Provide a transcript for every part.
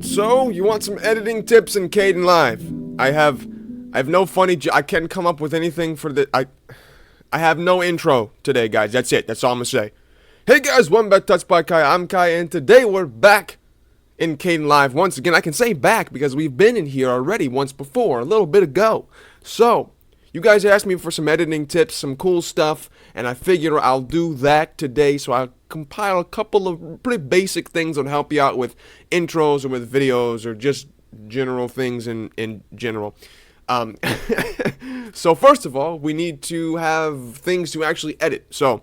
So, you want some editing tips in Kdenlive? I have no funny. I can't come up with anything for the. I have no intro today, guys. That's it. That's all I'm gonna say. Hey guys, welcome back to TutsByKai. I'm Kai, and today we're back in Kdenlive once again. I can say back because we've been in here already once before, a little bit ago. So, you guys asked me for some editing tips, some cool stuff, and I figure I'll do that today. So I'll compile a couple of pretty basic things that'll help you out with intros or with videos or just general things in general. Um, so first of all, we need to have things to actually edit. So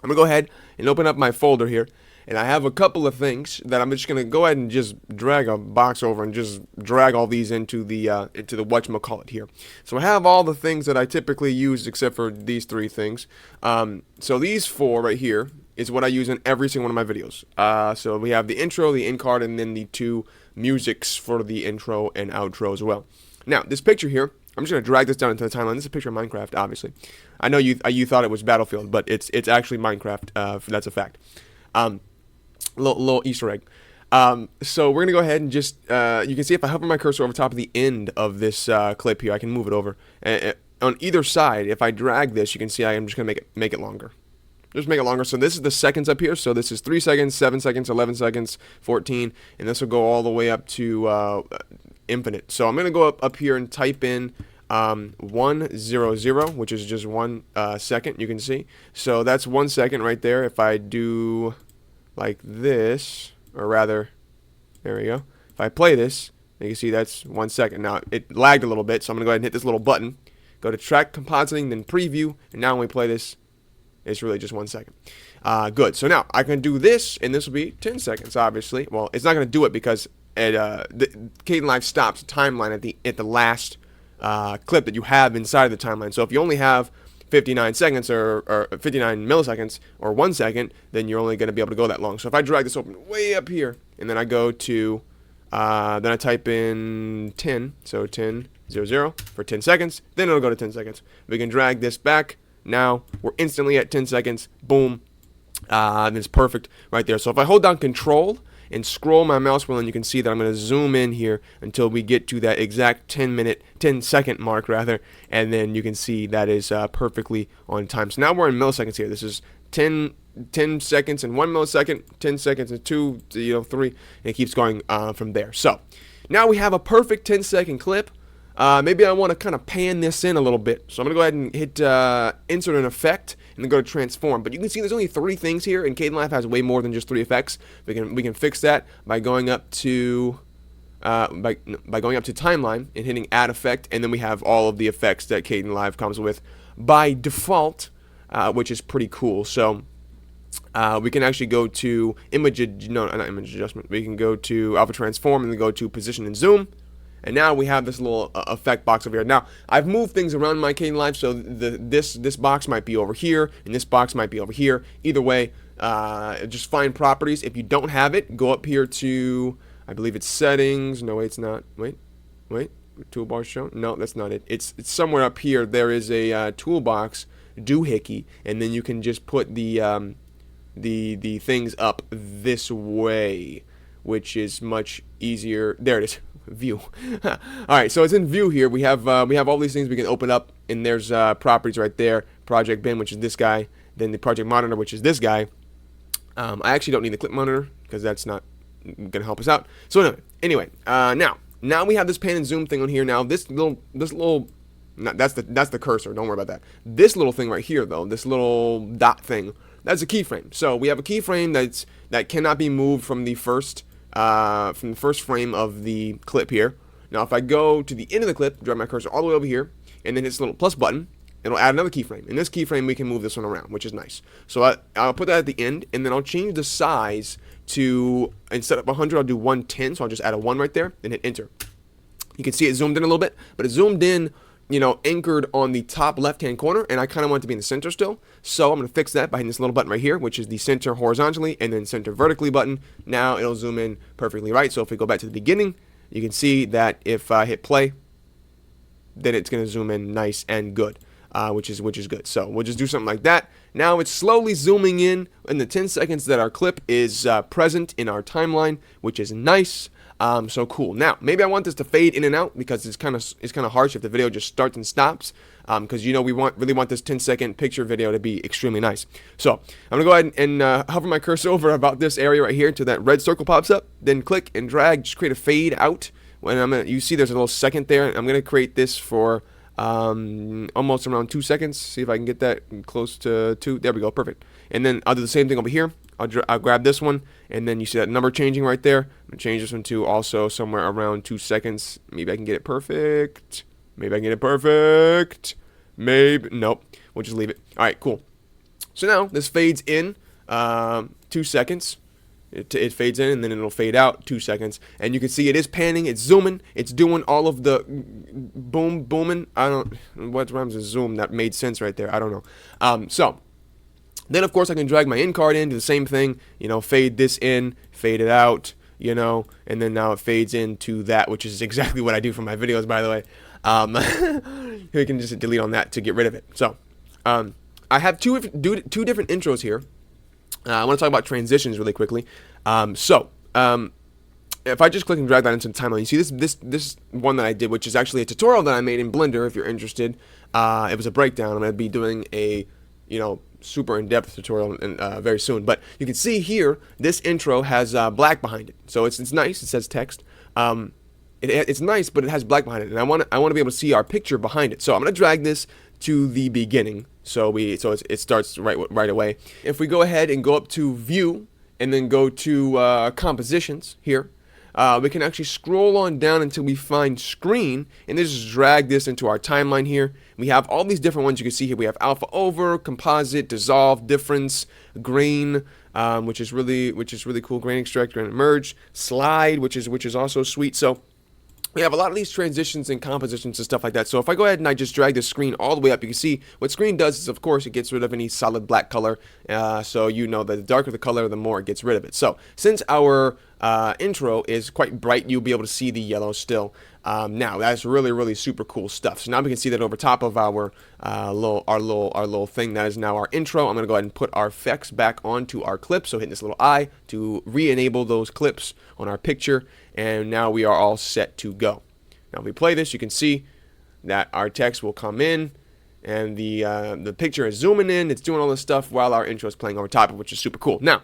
I'm gonna go ahead and open up my folder here, and I have a couple of things that I'm just gonna go ahead and just drag a box over and just drag all these into the whatchamacallit here. So I have all the things that I typically use except for these three things. So these four right here is what I use in every single one of my videos. So we have the intro, the end card, and then the two musics for the intro and outro as well. Now this picture here, I'm just gonna drag this down into the timeline. This is a picture of Minecraft, obviously. I know you thought it was Battlefield, but it's actually Minecraft. That's a fact. Little Easter egg. So we're gonna go ahead and just you can see if I hover my cursor over top of the end of this clip here, I can move it over. And on either side, if I drag this, you can see I am just gonna make it longer. Just make it longer. So this is the seconds up here. So this is 3 seconds, 7 seconds, 11 seconds, 14, and this will go all the way up to infinite. So I'm gonna go up here and type in 100, which is just 1 second. You can see. So that's 1 second right there. If I do like this, or rather, there we go. If I play this, you can see that's 1 second. Now it lagged a little bit, so I'm gonna go ahead and hit this little button. Go to track compositing, then preview, and now when we play this, it's really just 1 second. Good. So now I can do this, and this will be 10 seconds. Obviously, well, it's not gonna do it because the Kdenlive stops timeline at the last clip that you have inside of the timeline. So if you only have 59 seconds or 59 milliseconds or 1 second, then you're only going to be able to go that long. So if I drag this open way up here, and then I go to, then I type in 10, so 10:00 for 10 seconds, then it'll go to 10 seconds. We can drag this back. Now we're instantly at 10 seconds. Boom. And it's perfect right there. So if I hold down Control and scroll my mouse wheel, and you can see that I'm going to zoom in here until we get to that exact 10 second mark rather, and then you can see that is perfectly on time. So now we're in milliseconds here. This is 10 seconds and 1 millisecond, 10 seconds and 2, 3, and it keeps going from there. So now we have a perfect 10-second clip. Maybe I want to kind of pan this in a little bit. So I'm going to go ahead and hit insert an effect and then go to transform. But you can see there's only 3 things here, and Kdenlive has way more than just 3 effects. We can fix that by going up to by going up to timeline and hitting add effect, and then we have all of the effects that Kdenlive comes with by default, which is pretty cool. So we can actually go to not image adjustment. We can go to alpha transform and then go to position and zoom. And now we have this little effect box over here. Now, I've moved things around my Kdenlive, so this box might be over here, and this box might be over here. Either way, just find properties. If you don't have it, go up here to, I believe it's settings. No, wait, it's not. Wait. Toolbar show? No, that's not it. It's somewhere up here. There is a toolbox, doohickey, and then you can just put the things up this way, which is much easier. There it is. View. Alright, so it's in view here. We have all these things we can open up, and there's properties right there. Project bin, which is this guy, then the project monitor, which is this guy. I actually don't need the clip monitor because that's not gonna help us out. So anyway, now we have this pan and zoom thing on here. Now this little that's the cursor, don't worry about that. This little thing right here though, this little dot thing, that's a keyframe. So we have a keyframe that cannot be moved from the first frame of the clip here. Now if I go to the end of the clip, drag my cursor all the way over here, and then hit this little plus button, it'll add another keyframe. In this keyframe we can move this one around, which is nice. So I'll put that at the end, and then I'll change the size to, instead of 100, I'll do 110, so I'll just add a 1 right there, and hit enter. You can see it zoomed in a little bit, but it zoomed in, anchored on the top left-hand corner, and I kind of want it to be in the center still. So I'm going to fix that by hitting this little button right here, which is the center horizontally and then center vertically button. Now it'll zoom in perfectly right. So if we go back to the beginning, you can see that if I hit play, then it's going to zoom in nice and good, which is good. So we'll just do something like that. Now it's slowly zooming in the 10 seconds that our clip is present in our timeline, which is nice. So cool. Now, maybe I want this to fade in and out because it's kind of harsh if the video just starts and stops. Because we really want this 10-second picture video to be extremely nice. So I'm gonna go ahead and hover my cursor over about this area right here until that red circle pops up. Then click and drag, just create a fade out. You see there's a little second there. I'm gonna create this for almost around 2 seconds. See if I can get that close to 2. There we go, perfect. And then I'll do the same thing over here. I'll grab this one, and then you see that number changing right there. I'm gonna change this one to also somewhere around 2 seconds. Maybe I can get it perfect. Maybe, nope. We'll just leave it. All right, cool. So now this fades in 2 seconds. It fades in, and then it'll fade out 2 seconds. And you can see it is panning, it's zooming, it's doing all of the booming. What rhymes with zoom? That made sense right there. I don't know. So then, of course, I can drag my in card in, do the same thing, fade this in, fade it out, and then now it fades into that, which is exactly what I do for my videos, by the way. You can just delete on that to get rid of it. So, I have two different intros here. I want to talk about transitions really quickly. If I just click and drag that into the timeline, you see this one that I did, which is actually a tutorial that I made in Blender. If you're interested, it was a breakdown. I'm going to be doing a super in-depth tutorial very soon. But you can see here, this intro has black behind it, so it's nice. It says text. It's nice, but it has black behind it, and I want to be able to see our picture behind it. So I'm going to drag this to the beginning, so it starts right away. If we go ahead and go up to View and then go to Compositions here, we can actually scroll on down until we find Screen, and then just drag this into our timeline here. We have all these different ones you can see here. We have Alpha Over, Composite, Dissolve, Difference, Grain, which is really cool. Grain Extract, Grain Merge, Slide, which is also sweet. So we have a lot of these transitions and compositions and stuff like that. So if I go ahead and I just drag the screen all the way up, you can see what screen does is, of course, it gets rid of any solid black color. So that the darker the color, the more it gets rid of it. So since our intro is quite bright, you'll be able to see the yellow still. Now that's really super cool stuff. So now we can see that over top of our little thing that is now our intro. I'm gonna go ahead and put our effects back onto our clip. So hitting this little I to re-enable those clips on our picture, and now we are all set to go. Now if we play this, you can see that our text will come in, and the picture is zooming in. It's doing all this stuff while our intro is playing over top of it, which is super cool. Now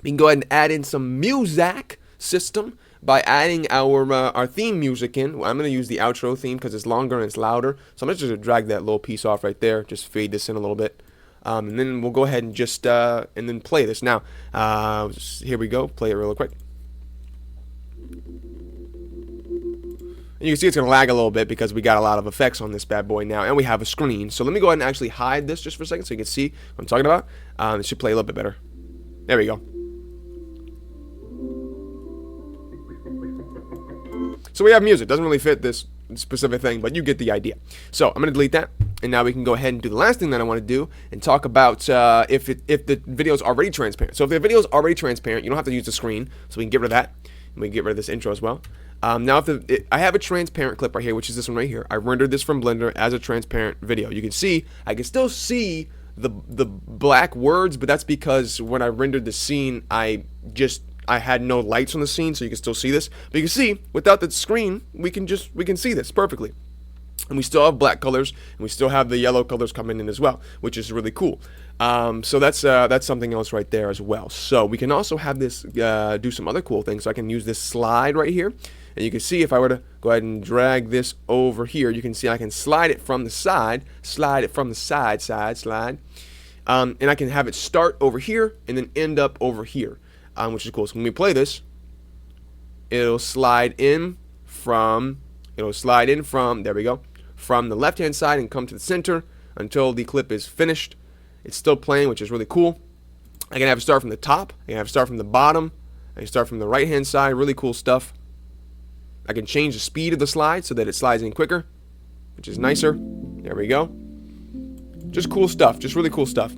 we can go ahead and add in some music system by adding our theme music in. Well, I'm going to use the outro theme because it's longer and it's louder. So I'm just going to drag that little piece off right there. Just fade this in a little bit. And then we'll go ahead and just and then play this. Now, here we go. Play it real quick. And you can see it's going to lag a little bit because we got a lot of effects on this bad boy now. And we have a screen. So let me go ahead and actually hide this just for a second so you can see what I'm talking about. It should play a little bit better. There we go. So we have music. Doesn't really fit this specific thing, but you get the idea. So I'm going to delete that, and now we can go ahead and do the last thing that I want to do and talk about if the video is already transparent. So if the video is already transparent, you don't have to use the screen, so we can get rid of that, and we can get rid of this intro as well. Now, I have a transparent clip right here, which is this one right here. I rendered this from Blender as a transparent video. You can see, I can still see the black words, but that's because when I rendered the scene, I had no lights on the scene, so you can still see this. But you can see, without the screen, we can see this perfectly. And we still have black colors, and we still have the yellow colors coming in as well, which is really cool. So that's something else right there as well. So we can also have this do some other cool things. So I can use this slide right here, and you can see if I were to go ahead and drag this over here, you can see I can slide it from the side, slide, and I can have it start over here and then end up over here. Which is cool. So when we play this, it'll slide in from, there we go, from the left-hand side and come to the center until the clip is finished. It's still playing, which is really cool. I can have it start from the top. I can have it start from the bottom. I can start from the right-hand side. Really cool stuff. I can change the speed of the slide so that it slides in quicker, which is nicer. There we go. Just cool stuff. Just really cool stuff.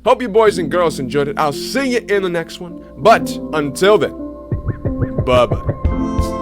Hope you boys and girls enjoyed it. I'll see you in the next one. But until then, bye-bye.